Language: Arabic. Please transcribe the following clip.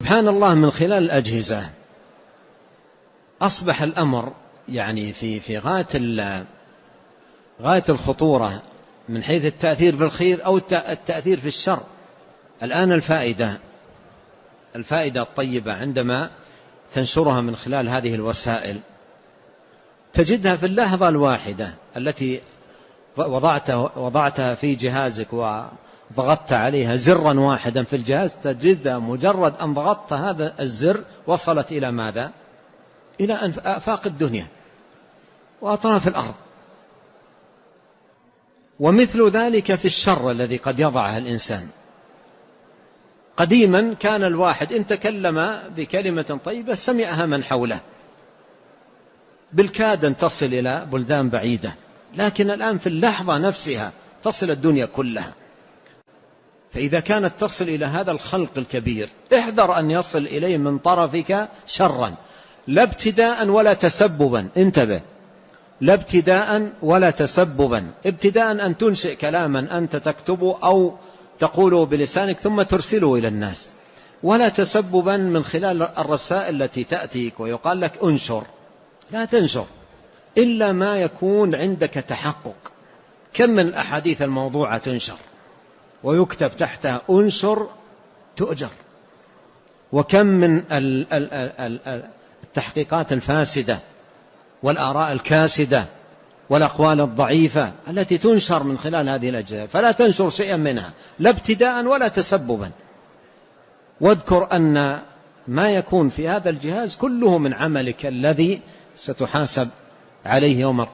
سبحان الله، من خلال الأجهزة أصبح الأمر يعني في غاية الخطورة من حيث التأثير في الخير أو التأثير في الشر. الآن الفائدة الطيبة عندما تنشرها من خلال هذه الوسائل تجدها في اللحظة الواحدة التي وضعتها في جهازك وضغطت عليها زرا واحدا في الجهاز، تجدها مجرد أن ضغطت هذا الزر وصلت إلى ماذا؟ إلى آفاق الدنيا وأطراف الأرض. ومثل ذلك في الشر الذي قد يضعها الإنسان. قديما كان الواحد إن تكلم بكلمة طيبة سمعها من حوله، بالكاد أن تصل إلى بلدان بعيدة، لكن الآن في اللحظة نفسها تصل الدنيا كلها. فإذا كانت تصل إلى هذا الخلق الكبير احذر أن يصل إليه من طرفك شرا، لا ابتداء ولا تسببا. انتبه، لا ابتداء ولا تسببا. ابتداء أن تنشئ كلاما أنت تكتبه أو تقوله بلسانك ثم ترسله إلى الناس، ولا تسببا من خلال الرسائل التي تأتيك ويقال لك انشر. لا تنشر إلا ما يكون عندك تحقق. كم من الأحاديث الموضوعة تنشر ويكتب تحتها انشر تؤجر، وكم من التحقيقات الفاسدة والآراء الكاسدة والأقوال الضعيفة التي تنشر من خلال هذه الأجهزة. فلا تنشر شيئا منها لا ابتداء ولا تسببا، واذكر أن ما يكون في هذا الجهاز كله من عملك الذي ستحاسب عليه يوم القيامة.